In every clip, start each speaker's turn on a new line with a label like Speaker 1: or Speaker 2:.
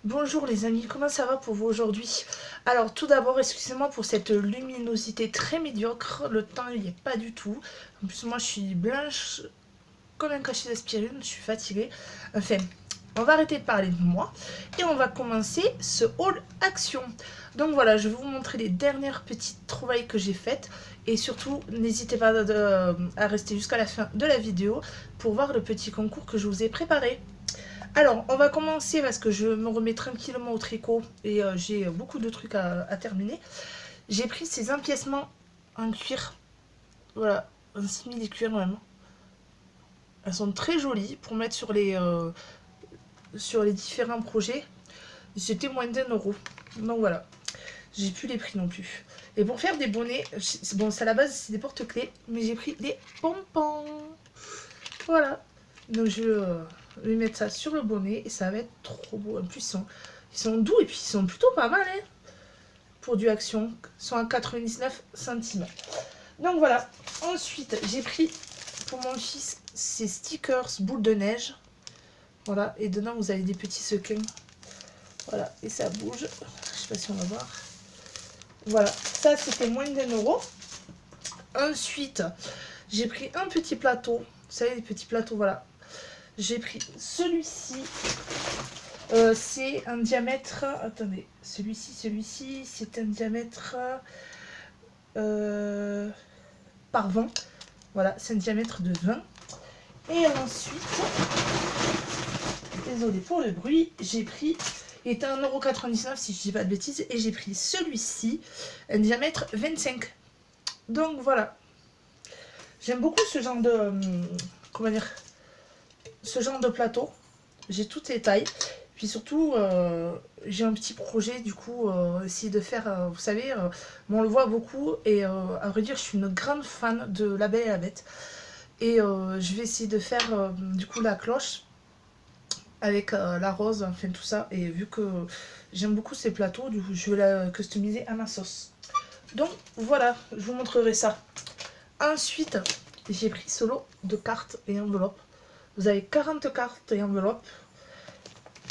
Speaker 1: Bonjour les amis, comment ça va pour vous aujourd'hui? Alors tout d'abord, excusez-moi pour cette luminosité très médiocre, le temps il n'y est pas du tout. En plus moi je suis blanche comme un cachet d'aspirine, je suis fatiguée. Enfin, on va arrêter de parler de moi et on va commencer ce haul action. Donc voilà, je vais vous montrer les dernières petites trouvailles que j'ai faites et surtout n'hésitez pas à rester jusqu'à la fin de la vidéo pour voir le petit concours que je vous ai préparé. Alors, on va commencer parce que je me remets tranquillement au tricot et j'ai beaucoup de trucs à terminer. J'ai pris ces empiècements en cuir, voilà, en simili cuir même. Elles sont très jolies pour mettre sur les différents projets. C'était moins d'1 €. Donc voilà, j'ai plus les prix non plus. Et pour faire des bonnets, bon, à la base c'est des porte-clés, mais j'ai pris des pompons. Voilà, donc je vais mettre ça sur le bonnet et ça va être trop beau. En plus, ils sont doux et puis ils sont plutôt pas mal hein, pour du action. Ils sont à 99 centimes. Donc voilà. Ensuite, j'ai pris pour mon fils ces stickers boules de neige. Voilà, et dedans vous avez des petits sequins. Voilà, et ça bouge. Je sais pas si on va voir. Voilà, ça c'était moins d'1 €. Ensuite, j'ai pris un petit plateau. Vous savez, les petits plateaux, voilà. J'ai pris celui-ci. C'est un diamètre... Attendez, celui-ci, c'est un diamètre par 20. Voilà, c'est un diamètre de 20. Et ensuite, désolé pour le bruit, j'ai pris... Il était à 1,99 € si je dis pas de bêtises. Et j'ai pris celui-ci, un diamètre 25. Donc voilà. J'aime beaucoup ce genre de... comment dire, ce genre de plateau. J'ai toutes les tailles. Puis surtout, j'ai un petit projet, du coup, essayer de faire, vous savez, on le voit beaucoup, et à vrai dire, je suis une grande fan de La Belle et la Bête. Et je vais essayer de faire, du coup, la cloche avec la rose, enfin tout ça. Et vu que j'aime beaucoup ces plateaux, du coup, je vais la customiser à ma sauce. Donc voilà, je vous montrerai ça. Ensuite, j'ai pris ce lot de cartes et enveloppes. Vous avez 40 cartes et enveloppes.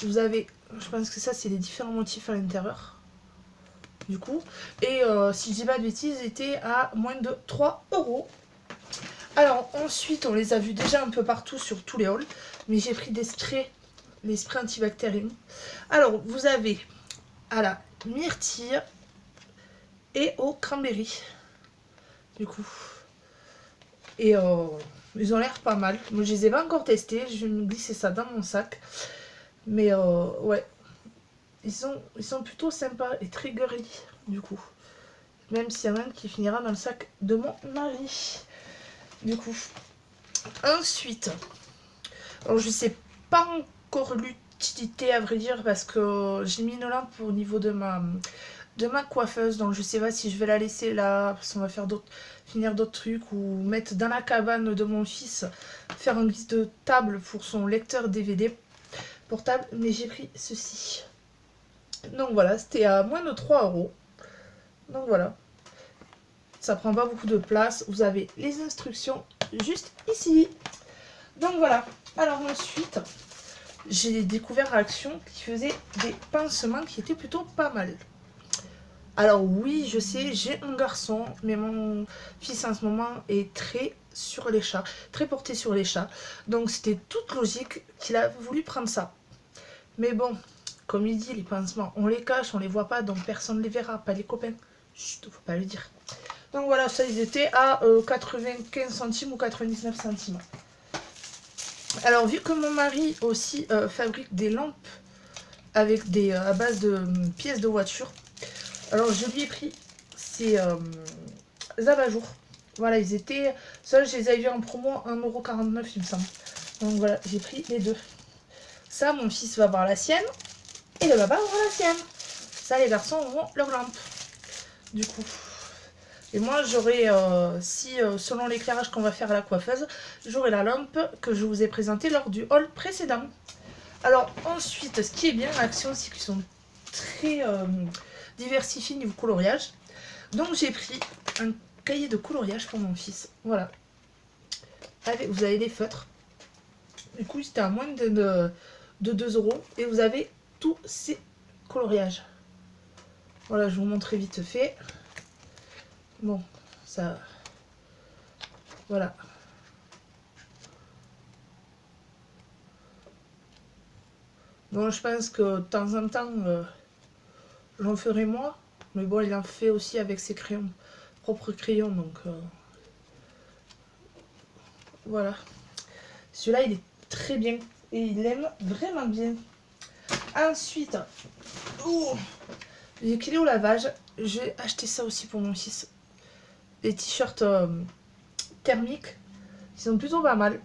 Speaker 1: Vous avez, je pense que ça c'est les différents motifs à l'intérieur. Du coup, et si je dis pas de bêtises, était à moins de 3 €. Alors ensuite, on les a vus déjà un peu partout sur tous les hauls, mais j'ai pris des sprays, les sprays antibactériens. Alors vous avez à la myrtille et au cranberry, du coup. Et ils ont l'air pas mal. Moi je les ai pas encore testés, je vais me glisser ça dans mon sac. Mais ouais, ils sont plutôt sympas et très girly du coup. Même s'il y en a un qui finira dans le sac de mon mari. Du coup. Ensuite, alors je sais pas encore l'utilité à vrai dire parce que j'ai mis une lampe au niveau de ma coiffeuse. Donc je sais pas si je vais la laisser là parce qu'on va faire finir d'autres trucs ou mettre dans la cabane de mon fils, faire un guise de table pour son lecteur DVD portable. Mais j'ai pris ceci. Donc voilà, c'était à moins de 3 €. Donc voilà. Ça prend pas beaucoup de place. Vous avez les instructions juste ici. Donc voilà. Alors ensuite, j'ai découvert à Action qui faisait des pansements qui étaient plutôt pas mal. Alors oui, je sais, j'ai un garçon, mais mon fils en ce moment est très sur les chats, très porté sur les chats. Donc c'était toute logique qu'il a voulu prendre ça. Mais bon, comme il dit, les pansements, on les cache, on les voit pas, donc personne ne les verra, pas les copains. Chut, faut pas le dire. Donc voilà, ça ils étaient à 95 centimes ou 99 centimes. Alors vu que mon mari aussi fabrique des lampes avec des à base de pièces de voiture, alors je lui ai pris ces abat-jours. Voilà, ils étaient... Ça, je les avais vus en promo à 1,49 € il me semble. Donc voilà, j'ai pris les deux. Ça, mon fils va avoir la sienne et le papa va avoir la sienne. Ça, les garçons auront leur lampe. Du coup... Et moi, j'aurai, selon l'éclairage qu'on va faire à la coiffeuse, j'aurai la lampe que je vous ai présentée lors du haul précédent. Alors ensuite, ce qui est bien, Action, c'est qu'ils sont très diversifiés niveau coloriage. Donc j'ai pris un cahier de coloriage pour mon fils. Voilà. Allez, vous avez les feutres. Du coup, c'était à moins de 2 €. Et vous avez tous ces coloriage. Voilà, je vous montre vite fait. Bon, ça... Voilà. Bon, je pense que de temps en temps, j'en ferai moi. Mais bon, il en fait aussi avec ses crayons, propres crayons. Donc, voilà. Celui-là, il est très bien. Et il aime vraiment bien. Ensuite, j'ai qu'il est au lavage. J'ai acheté ça aussi pour mon fils. Les t-shirts thermiques. Ils sont plutôt pas mal.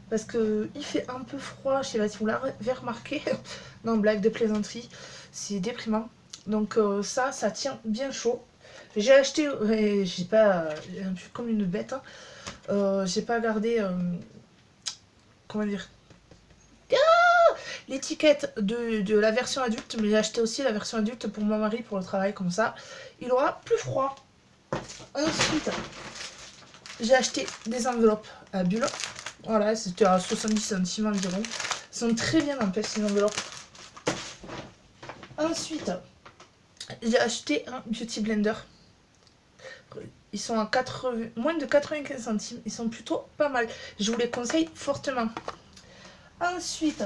Speaker 1: Parce que il fait un peu froid. Je sais pas si vous l'avez remarqué. Non, blague de plaisanterie. C'est déprimant. Donc ça tient bien chaud. J'ai acheté, j'ai pas, comme une bête. Hein. J'ai pas gardé, comment dire, l'étiquette de la version adulte, mais j'ai acheté aussi la version adulte pour mon mari pour le travail, comme ça il aura plus froid. Ensuite, j'ai acheté des enveloppes à bulles. Voilà, c'était à 70 centimes environ. Elles sont très bien en fait ces enveloppes. Ensuite, j'ai acheté un beauty blender. Ils sont à moins de 95 centimes. Ils sont plutôt pas mal. Je vous les conseille fortement. Ensuite,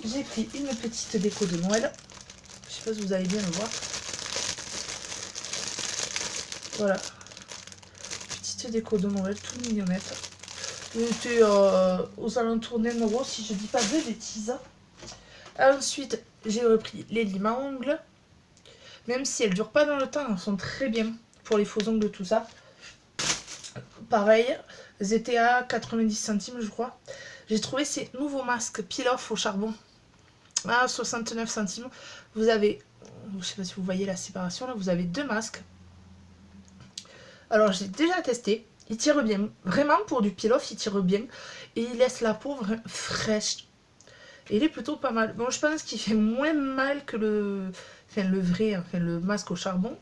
Speaker 1: j'ai pris une petite déco de Noël. Je sais pas si vous allez bien le voir. Voilà. Petite déco de Noël, toute mignonnette. J'étais aux alentours d'1 € si je dis pas de bêtises. Ensuite, j'ai repris les limes à ongles. Même si elles ne durent pas dans le temps, elles sont très bien pour les faux ongles, tout ça. Pareil, elles étaient à 90 centimes, je crois. J'ai trouvé ces nouveaux masques peel-off au charbon à 69 centimes. Vous avez, je ne sais pas si vous voyez la séparation, là, vous avez 2 masques. Alors, j'ai déjà testé. Il tire bien. Vraiment, pour du peel-off, il tire bien. Et il laisse la peau fraîche. Et il est plutôt pas mal. Bon, je pense qu'il fait moins mal que le vrai, le masque au charbon.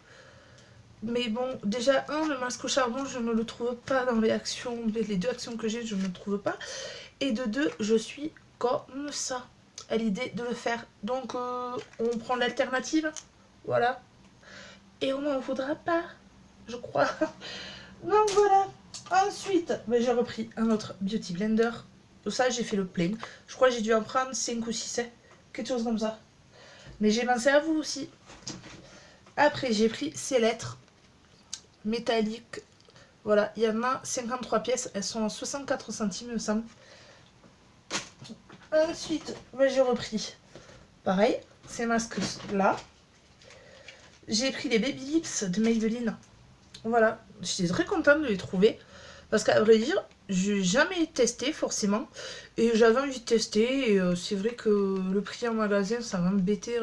Speaker 1: Mais bon, déjà, le masque au charbon, je ne le trouve pas dans les actions. Les 2 actions que j'ai, je ne le trouve pas. Et de 2, je suis comme ça à l'idée de le faire. Donc, on prend l'alternative. Voilà. Et on n'en voudra pas, je crois. Donc, voilà. Ensuite, j'ai repris un autre beauty blender. Ça, j'ai fait le plein. Je crois que j'ai dû en prendre 5 ou 6. Quelque chose comme ça. Mais j'ai pensé à vous aussi. Après, j'ai pris ces lettres métalliques. Voilà, il y en a 53 pièces. Elles sont à 64 centimes, il me semble. Ensuite, j'ai repris, pareil, ces masques-là. J'ai pris les Baby Lips de Maybelline. Voilà, j'étais très contente de les trouver. Parce qu'à vrai dire, j'ai jamais testé forcément. Et j'avais envie de tester. Et c'est vrai que le prix en magasin, ça m'embêtait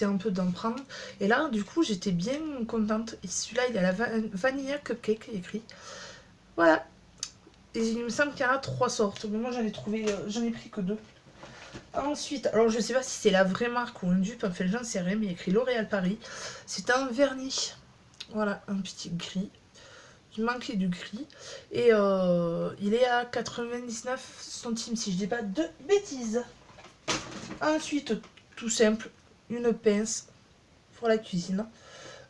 Speaker 1: un peu d'en prendre. Et là, du coup, j'étais bien contente. Et celui-là, il y a la Vanilla Cupcake écrit. Voilà. Et il me semble qu'il y en a 3 sortes. Mais moi, j'en ai pris que 2. Ensuite, alors je sais pas si c'est la vraie marque ou un dupe, enfin j'en sais rien, mais il y a écrit L'Oréal Paris. C'est un vernis. Voilà, un petit gris. Il manquait du gris. Et il est à 99 centimes, si je dis pas de bêtises. Ensuite, tout simple, une pince pour la cuisine.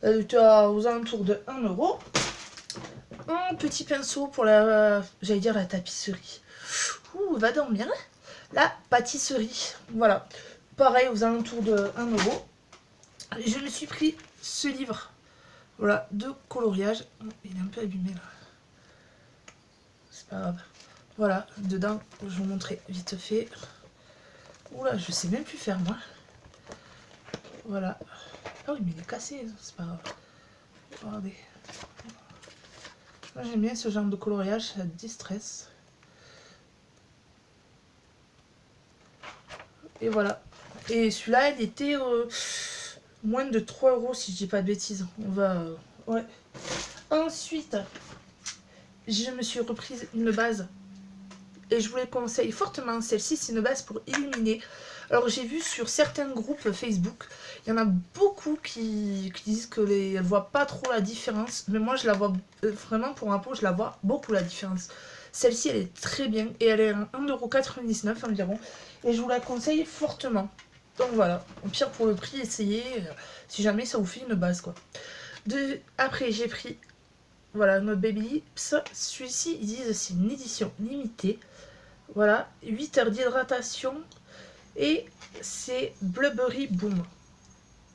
Speaker 1: Elle était aux alentours de 1 €. Un petit pinceau pour j'allais dire la tapisserie. Ouh, va dormir. La pâtisserie. Voilà. Pareil, aux alentours de 1 €. Je me suis pris ce livre. Voilà, de coloriage. Il est un peu abîmé là. C'est pas grave. Voilà, dedans, je vais vous montrer vite fait. Oula, je sais même plus faire moi. Voilà. Ah oui, mais il est cassé, c'est pas grave. Regardez. Moi j'aime bien ce genre de coloriage, ça distresse. Et voilà. Et celui-là, il était moins de 3 € si je dis pas de bêtises. On va... ouais. Ensuite, je me suis reprise une base. Et je vous les conseille fortement. Celle-ci, c'est une base pour illuminer. Alors, j'ai vu sur certains groupes Facebook, il y en a beaucoup qui disent qu'elles ne voient pas trop la différence. Mais moi, je la vois vraiment pour ma peau, je la vois beaucoup la différence. Celle-ci, elle est très bien. Et elle est à 1,99 € environ. Et je vous la conseille fortement. Donc voilà, au pire pour le prix, essayez, si jamais ça vous fait une base quoi. Après j'ai pris, voilà, notre Baby Lips. Celui-ci, ils disent c'est une édition limitée. Voilà, 8 heures d'hydratation et c'est Blueberry Boom.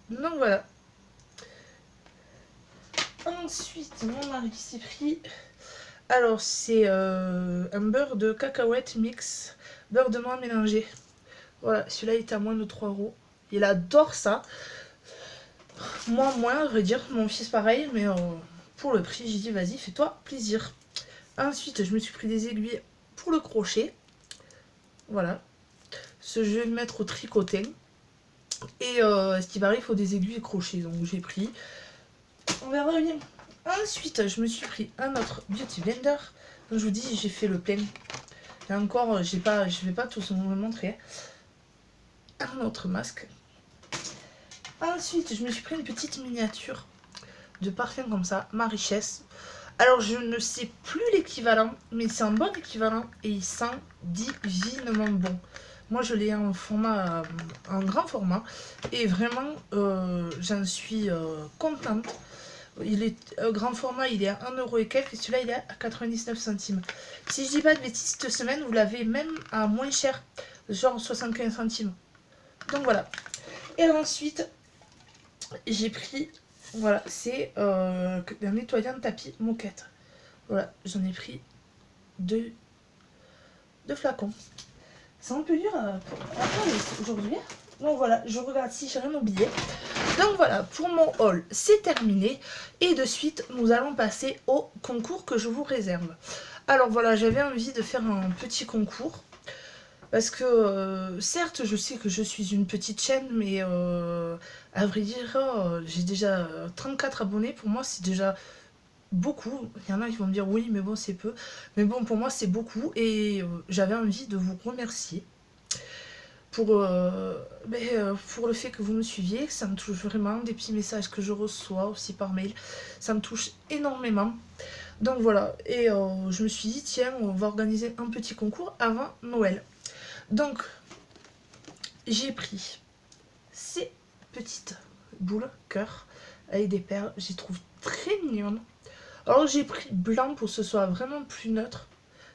Speaker 1: Donc voilà. Ensuite, mon mari s'est pris, alors c'est un beurre de cacahuète mix, beurre de noix mélangé. Voilà, celui-là il est à moins de 3 euros. Il adore ça. Moi moins, à vrai dire, mon fils pareil, mais pour le prix, j'ai dit vas-y, fais-toi plaisir. Ensuite, je me suis pris des aiguilles pour le crochet. Voilà. Je vais le mettre au tricotin. Et ce qui paraît, il faut des aiguilles crochets. Donc j'ai pris. On verra bien. Ensuite, je me suis pris un autre Beauty Blender. Comme je vous dis, j'ai fait le plein. Et encore, je vais pas tous vous le montrer. Un autre masque. Ensuite, je me suis pris une petite miniature de parfum comme ça, ma richesse. Alors, je ne sais plus l'équivalent, mais c'est un bon équivalent et il sent divinement bon. Moi, je l'ai en format, en grand format, et vraiment, j'en suis contente. Il est grand format, il est à 1 euro et quelques, et celui-là, il est à 99 centimes. Si je dis pas de bêtises, cette semaine, vous l'avez même à moins cher, genre 75 centimes. Donc voilà. Et ensuite, j'ai pris, voilà, c'est un nettoyant de tapis moquette. Voilà, j'en ai pris deux flacons. C'est un peu dur à parler aujourd'hui. Donc voilà, je regarde si j'ai rien oublié. Donc voilà, pour mon haul, c'est terminé. Et de suite, nous allons passer au concours que je vous réserve. Alors voilà, j'avais envie de faire un petit concours. Parce que, certes, je sais que je suis une petite chaîne, mais à vrai dire, j'ai déjà 34 abonnés. Pour moi, c'est déjà beaucoup. Il y en a qui vont me dire oui, mais bon, c'est peu. Mais bon, pour moi, c'est beaucoup. Et j'avais envie de vous remercier pour le fait que vous me suiviez. Ça me touche vraiment. Des petits messages que je reçois aussi par mail. Ça me touche énormément. Donc voilà. Et je me suis dit, tiens, on va organiser un petit concours avant Noël. Donc, j'ai pris ces petites boules cœur avec des perles. Je les trouve très mignonnes. Alors, j'ai pris blanc pour que ce soit vraiment plus neutre.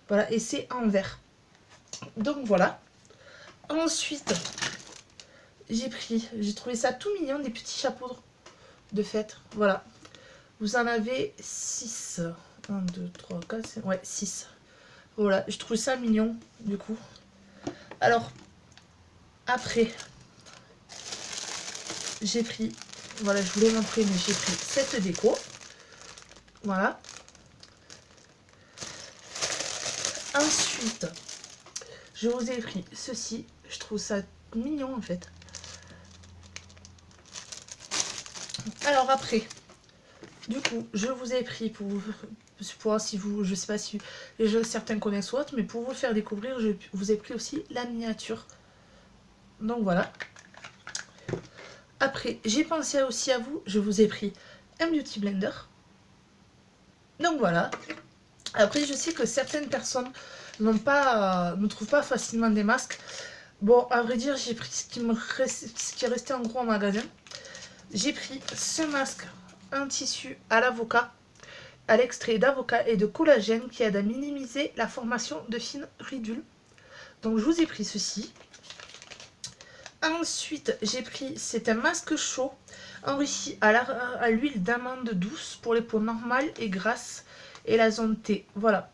Speaker 1: Voilà, et c'est en vert. Donc, voilà. Ensuite, j'ai trouvé ça tout mignon, des petits chapeaux de fête. Voilà. Vous en avez 6. 1, 2, 3, 4, 5, ouais, 6. Voilà, je trouve ça mignon, du coup. Alors, après, j'ai pris, voilà, je voulais montrer, mais j'ai pris cette déco. Voilà. Ensuite, je vous ai pris ceci. Je trouve ça mignon, en fait. Alors après, du coup, je vous ai pris pour voir si vous, je sais pas si certains connaissent ou autre, mais pour vous le faire découvrir, je vous ai pris aussi la miniature. Donc voilà. Après, j'ai pensé aussi à vous, je vous ai pris un Beauty Blender. Donc voilà. Après, je sais que certaines personnes ne trouvent pas facilement des masques. Bon, à vrai dire, j'ai pris ce qui est resté en gros en magasin. J'ai pris ce masque, un tissu à l'avocat, à l'extrait d'avocat et de collagène qui aide à minimiser la formation de fines ridules. Donc je vous ai pris ceci. Ensuite, j'ai pris, c'est un masque chaud enrichi à l'huile d'amande douce pour les peaux normales et grasses et la zone T. Voilà.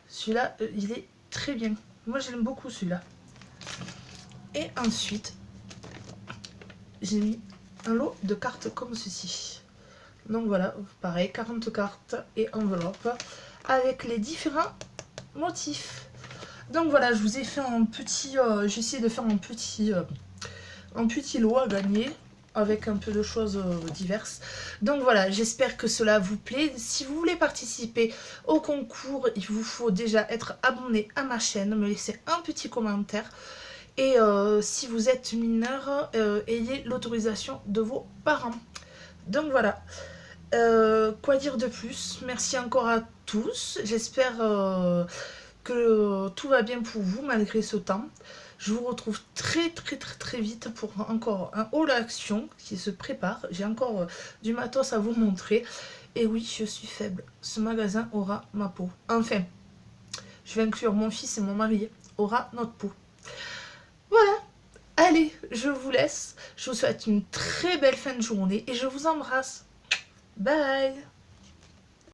Speaker 1: Celui-là, il est très bien. Moi, j'aime beaucoup celui-là. Et ensuite, j'ai mis un lot de cartes comme ceci. Donc voilà, pareil, 40 cartes et enveloppe avec les différents motifs. Donc voilà, je vous ai fait un petit, j'ai essayé de faire un petit lot à gagner avec un peu de choses diverses. Donc voilà, j'espère que cela vous plaît. Si vous voulez participer au concours, il vous faut déjà être abonné à ma chaîne, me laisser un petit commentaire. Et si vous êtes mineur, ayez l'autorisation de vos parents. Donc voilà. Quoi dire de plus? Merci encore à tous. J'espère que tout va bien pour vous malgré ce temps. Je vous retrouve très vite pour encore un haul action qui se prépare. J'ai encore du matos à vous montrer. Et oui, je suis faible. Ce magasin aura ma peau. Enfin, je vais inclure mon fils et mon mari. Aura notre peau. Voilà. Allez, je vous laisse. Je vous souhaite une très belle fin de journée et je vous embrasse. Bye.